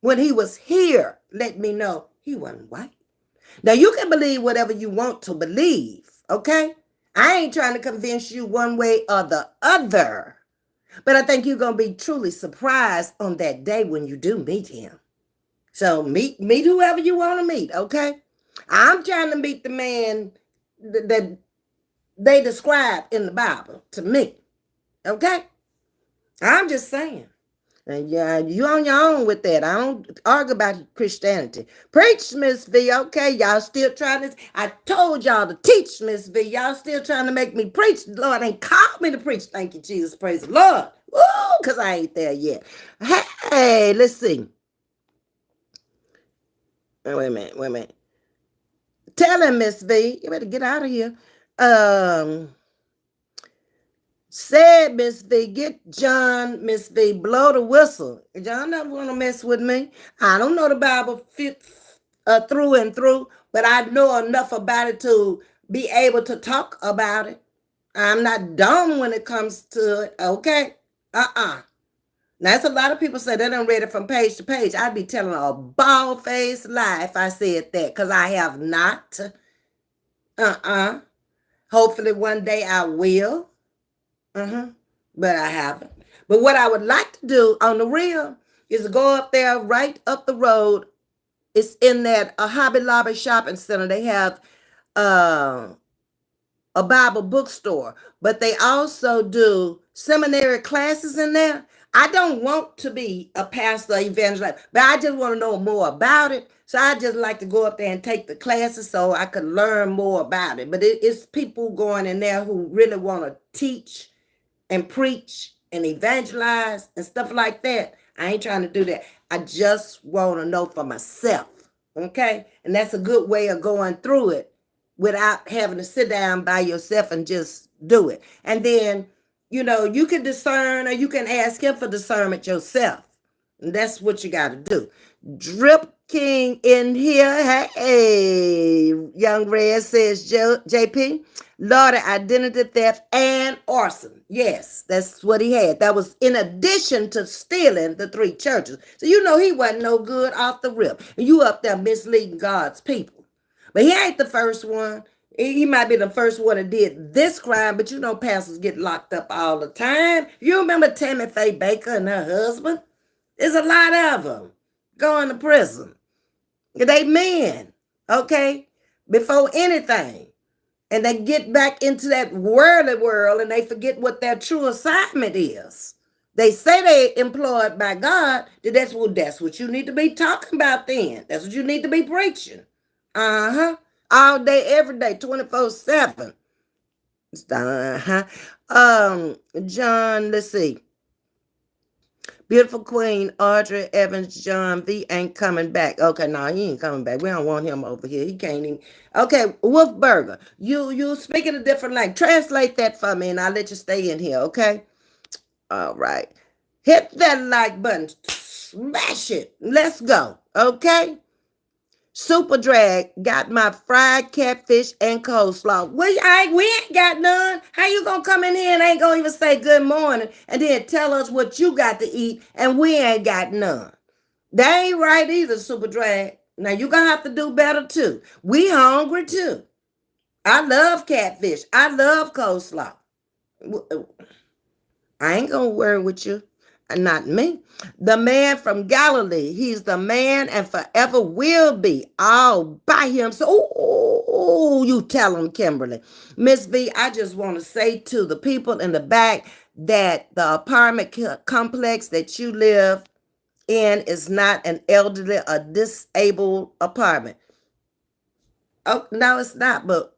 when he was here let me know he wasn't white. Now, you can believe whatever you want to believe, okay? I ain't trying to convince you one way or the other. But I think you're going to be truly surprised on that day when you do meet him. So meet whoever you want to meet, okay? I'm trying to meet the man that they describe in the Bible to me, okay? I'm just saying. And yeah, you on your own with that. I don't argue about Christianity. Preach, Ms.V. Okay, y'all still trying to. I told y'all to teach, Ms.V. Y'all still trying to make me preach. The Lord ain't called me to preach. Thank you, Jesus. Praise the Lord. Woo, because I ain't there yet. Hey, let's see. Wait a minute. Tell him, Ms.V. You better get out of here. Said Ms.V. Get John, Ms.V. Blow the whistle. John doesn't want to mess with me. I don't know the Bible through and through, but I know enough about it to be able to talk about it. I'm not dumb when it comes to it. Okay? Now, that's a lot of people say they don't read it from page to page. I'd be telling a bald-faced lie if I said that, because I have not. Hopefully one day I will. But I haven't. But what I would like to do on the real is to go up there, right up the road. It's in that Hobby Lobby shopping center. They have a Bible bookstore, but they also do seminary classes in there. I don't want to be a pastor, evangelist, but I just want to know more about it. So I just like to go up there and take the classes so I could learn more about it. But it's people going in there who really want to teach and preach and evangelize and stuff like that. I ain't trying to do that. I just want to know for myself. Okay? And that's a good way of going through it without having to sit down by yourself and just do it. And then, you can discern, or you can ask him for discernment yourself. And that's what you got to do. Drip King in here. Hey, Young Red says JP. Lord, identity theft and arson. Yes, that's what he had. That was in addition to stealing the 3 churches. So he wasn't no good off the rip. And you up there misleading God's people. But he ain't the first one. He might be the first one that did this crime, but pastors get locked up all the time. You remember Tammy Faye Baker and her husband? There's a lot of them going to prison. They men, okay, before anything. And they get back into that worldly world and they forget what their true assignment is. They say they're employed by God. That's what you need to be talking about then. That's what you need to be preaching. All day, every day, 24/7. John, let's see. Beautiful Queen, Audrey Evans, John V ain't coming back. Okay, no, he ain't coming back. We don't want him over here. He can't even. Okay, Wolfburger, you speaking a different language. Translate that for me and I'll let you stay in here, okay? All right. Hit that like button. Smash it. Let's go, okay? Super Drag got my fried catfish and coleslaw. We ain't got none. How you gonna come in here and ain't gonna even say good morning and then tell us what you got to eat and we ain't got none? That ain't right either, Super Drag. Now you gonna have to do better too. We hungry too. I love catfish. I love coleslaw. I ain't gonna worry with you. Not me. The man from Galilee. He's the man and forever will be all by him. So, you tell him, Kimberly. Ms.V, I just want to say to the people in the back that the apartment complex that you live in is not an elderly or disabled apartment. Oh, no, it's not. But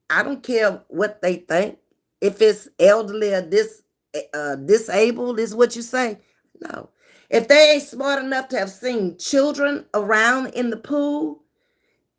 I don't care what they think. If it's elderly or disabled is what you say. No, If they ain't smart enough to have seen children around in the pool,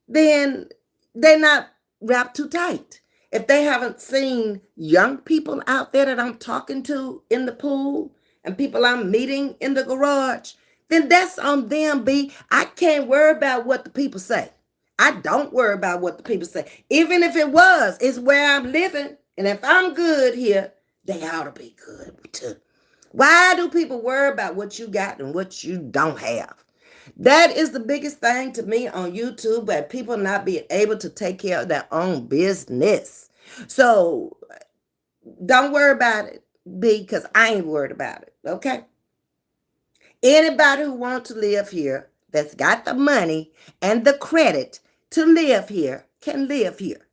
then they're not wrapped too tight. If they haven't seen young people out there that I'm talking to in the pool and people I'm meeting in the garage, then that's on them, B. I can't worry about what the people say. I don't worry about what the people say. Even if it was, it's where I'm living. And if I'm good here, they ought to be good too. Why do people worry about what you got and what you don't have? That is the biggest thing to me on YouTube, but people not being able to take care of their own business. So don't worry about it, because I ain't worried about it. Okay. Anybody who wants to live here that's got the money and the credit to live here can live here.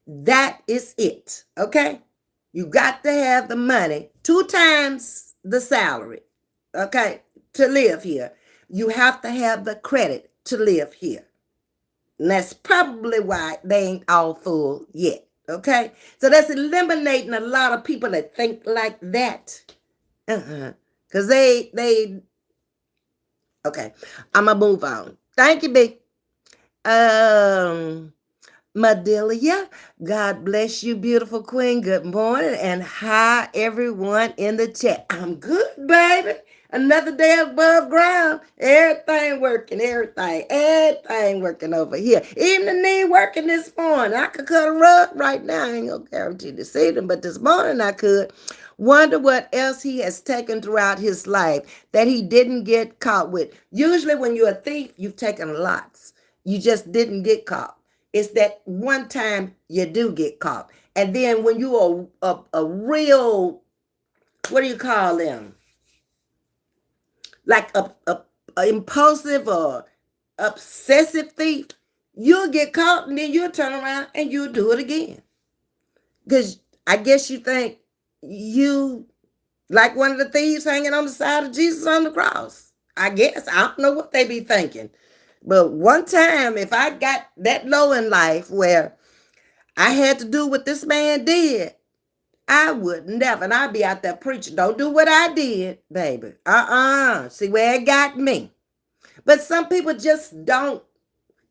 That is it. Okay. You got to have the money, 2 times the salary, okay, to live here. You have to have the credit to live here. And that's probably why they ain't all full yet. Okay. So that's eliminating a lot of people that think like that. Because okay. I'm going to move on. Thank you, B. Madelia, God bless you, beautiful queen. Good morning, and hi, everyone in the chat. I'm good, baby. Another day above ground. Everything working over here. Even the knee working this morning. I could cut a rug right now. I ain't gonna guarantee to see them, but this morning I could. Wonder what else he has taken throughout his life that he didn't get caught with. Usually when you're a thief, you've taken lots. You just didn't get caught. It's that one time you do get caught. And then when you are a real, what do you call them? Like a impulsive or obsessive thief, you'll get caught and then you'll turn around and you'll do it again. Because I guess you think you like one of the thieves hanging on the side of Jesus on the cross. I guess. I don't know what they be thinking. But one time, if I got that low in life where I had to do what this man did, I would never. And I'd be out there preaching, don't do what I did, baby. See where it got me. But some people just don't,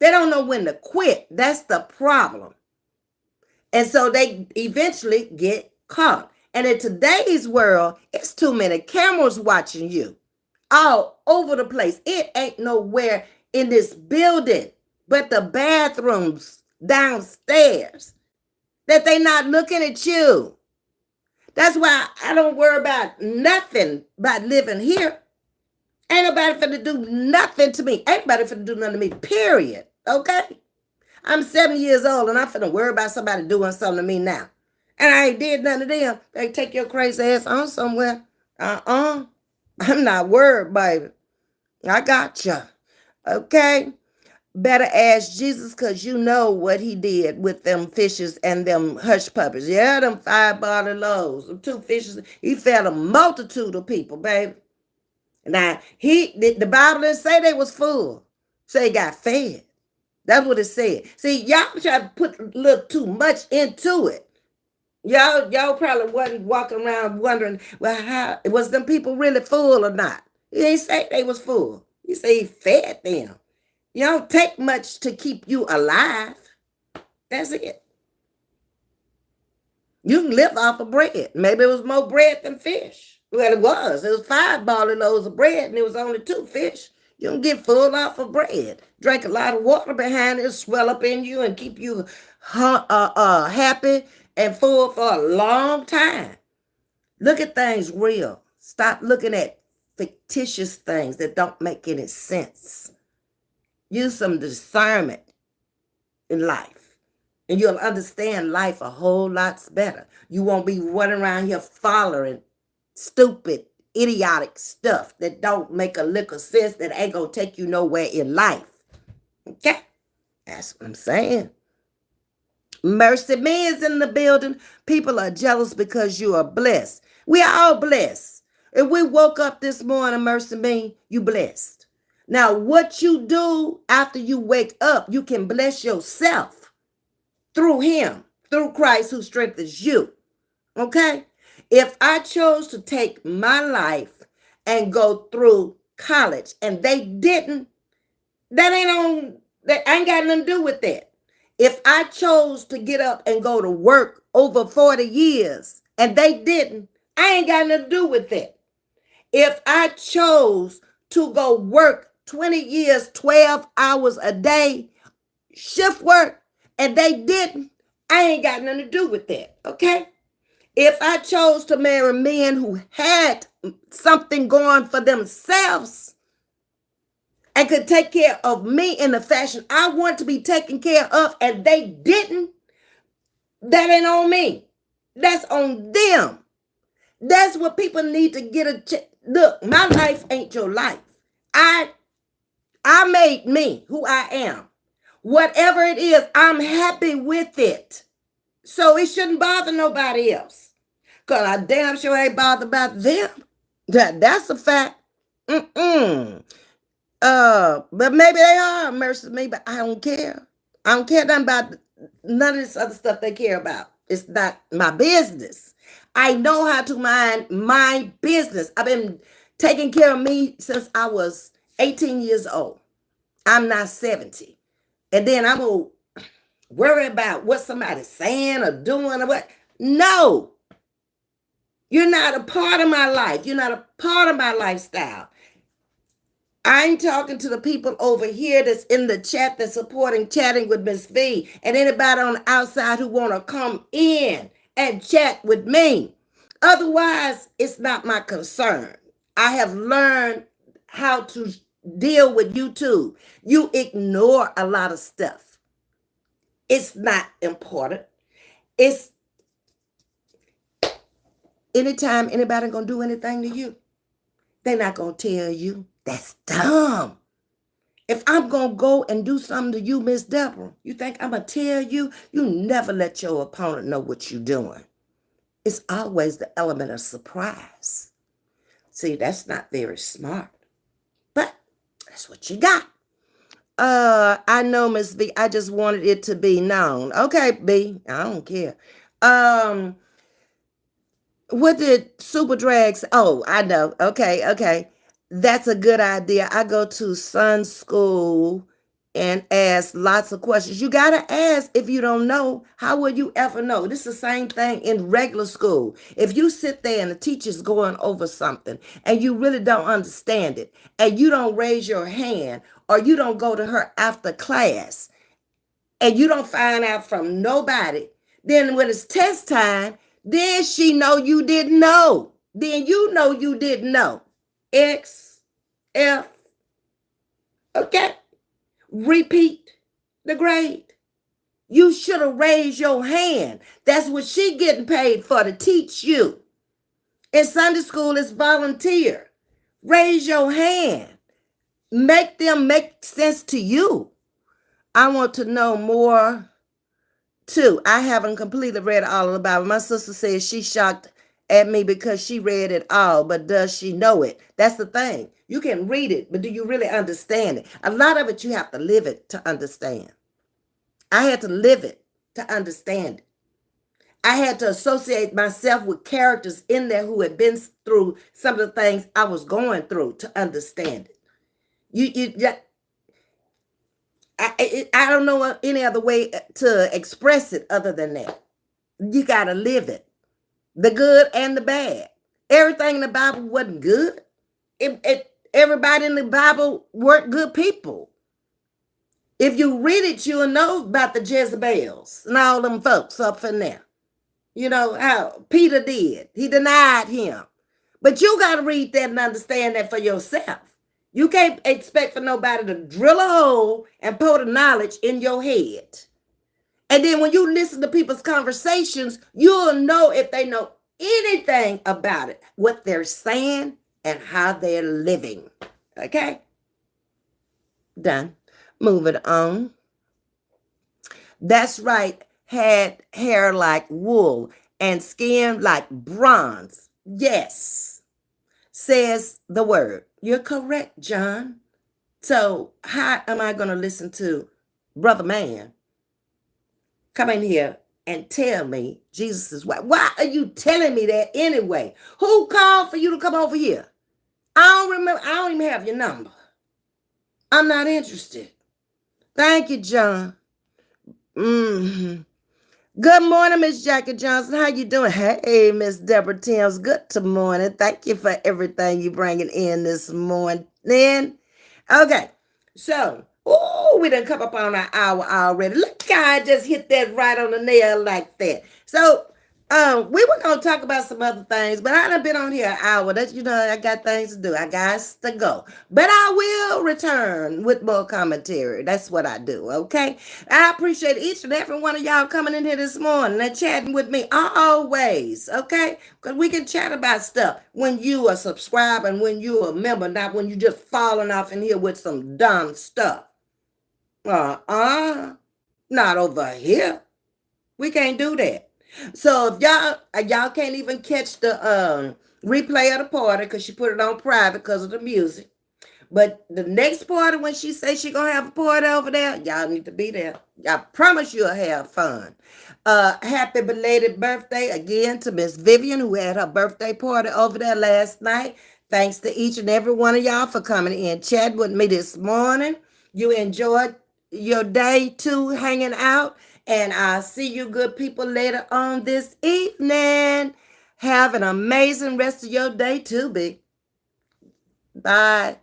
they don't know when to quit. That's the problem. And so they eventually get caught. And in today's world, it's too many cameras watching you all over the place. It ain't nowhere in this building but the bathrooms downstairs that they not looking at you. That's why I don't worry about nothing about living here. Ain't nobody finna do nothing to me. Ain't nobody finna do nothing to me, period. Okay? I'm 70 years old and I'm finna worry about somebody doing something to me now. And I ain't did nothing to them. They take your crazy ass on somewhere. I'm not worried, baby. I got you. Okay? Better ask Jesus, because you know what he did with them fishes and them hush puppies. Yeah, them 5 barley loaves, them 2 fishes. He fed a multitude of people, baby. Now, the Bible didn't say they was full. Say got fed. That's what it said. See, y'all try to put a little too much into it. Y'all probably wasn't walking around wondering, well, how was them people really full or not? He didn't say they was full. He said he fed them. You don't take much to keep you alive. That's it. You can live off of bread. Maybe it was more bread than fish. Well, it was. It was 5 barley loaves of bread and it was only 2 fish. You don't get full off of bread. Drink a lot of water behind it, swell up in you and keep you happy and full for a long time. Look at things real. Stop looking at fictitious things that don't make any sense. Use some discernment in life, and you'll understand life a whole lot better. You won't be running around here following stupid, idiotic stuff that don't make a lick of sense, that ain't gonna take you nowhere in life. Okay? That's what I'm saying. Mercy Me is in the building. People are jealous because you are blessed. We are all blessed. If we woke up this morning, Mercy Me, you blessed. Now, what you do after you wake up, you can bless yourself through him, through Christ who strengthens you. Okay? If I chose to take my life and go through college and they didn't, that ain't got nothing to do with that. If I chose to get up and go to work over 40 years and they didn't, I ain't got nothing to do with that. If I chose to go work 20 years, 12 hours a day, shift work, and they didn't, I ain't got nothing to do with that, okay? If I chose to marry men who had something going for themselves and could take care of me in the fashion I want to be taken care of, and they didn't, that ain't on me. That's on them. That's what people need to get a look. My life ain't your life. I made me who I am. Whatever it is, I'm happy with it. So it shouldn't bother nobody else. Because I damn sure ain't bothered about them. That's a fact. But maybe they are mercy me, but I don't care. I don't care nothing about none of this other stuff they care about. It's not my business. I know how to mind my business. I've been taking care of me since I was 18 years old. I'm not 70. And then I'm going to worry about what somebody's saying or doing or what. No. You're not a part of my life. You're not a part of my lifestyle. I'm talking to the people over here that's in the chat that's supporting Chatting with Ms.V, and anybody on the outside who want to come in and chat with me. Otherwise, it's not my concern. I have learned how to deal with YouTube. You ignore a lot of stuff. It's not important. It's anytime anybody gonna do anything to you, they're not gonna tell you. That's dumb. If I'm going to go and do something to you, Miss Deborah, you think I'm going to tell you? You never let your opponent know what you're doing. It's always the element of surprise. See, that's not very smart. But that's what you got. I know, Ms. V. I just wanted it to be known. Okay, B. I don't care. What did Super Drag say? Oh, I know. Okay. That's a good idea. I go to Sun School and ask lots of questions. You got to ask. If you don't know, how will you ever know? This is the same thing in regular school. If you sit there and the teacher's going over something and you really don't understand it and you don't raise your hand or you don't go to her after class and you don't find out from nobody, then when it's test time, then she know you didn't know. Then you know you didn't know. X, F, okay? Repeat the grade. You should have raised your hand. That's what she getting paid for, to teach you. In Sunday school, it's volunteer. Raise your hand. Make them make sense to you. I want to know more too. I haven't completely read all of the Bible. My sister says she's shocked at me because she read it all, but does she know it? That's the thing. You can read it, but do you really understand it? A lot of it, you have to live it to understand. I had to live it to understand it. I had to associate myself with characters in there who had been through some of the things I was going through to understand it. I don't know any other way to express it other than that. You got to live it. The good and the bad. Everything in the Bible wasn't good. Everybody in the Bible weren't good people. If you read it, you'll know about the Jezebels and all them folks up in there. You know how Peter did. He denied him. But you got to read that and understand that for yourself. You can't expect for nobody to drill a hole and pour the knowledge in your head. And then when you listen to people's conversations, you'll know if they know anything about it, what they're saying and how they're living. Okay? Done. Moving on. That's right. Had hair like wool and skin like bronze. Yes. Says the word. You're correct, John. So how am I going to listen to Brother Man come in here and tell me Jesus is white? Why are you telling me that anyway? Who called for you to come over here? I don't remember. I don't even have your number. I'm not interested. Thank you, John. Hmm. Good morning, Miss Jackie Johnson. How you doing? Hey, Miss Deborah Timms. Good to morning. Thank you for everything you bringing in this morning. Okay, so we done come up on our hour already. Look, I just hit that right on the nail like that. So we were gonna talk about some other things, but I done been on here an hour. That I got things to do. I got to go. But I will return with more commentary. That's what I do, okay? I appreciate each and every one of y'all coming in here this morning and chatting with me always, okay? Because we can chat about stuff when you are subscribed and when you are a member, not when you just falling off in here with some dumb stuff. Not over here. We can't do that. So if y'all can't even catch the replay of the party because she put it on private because of the music. But the next party, when she say she gonna have a party over there, y'all need to be there. I promise you'll have fun. Happy belated birthday again to Miss Vivian, who had her birthday party over there last night. Thanks to each and every one of y'all for coming in, chatting with me this morning. You enjoyed your day too, hanging out, and I'll see you good people later on this evening. Have an amazing rest of your day too, B. Bye.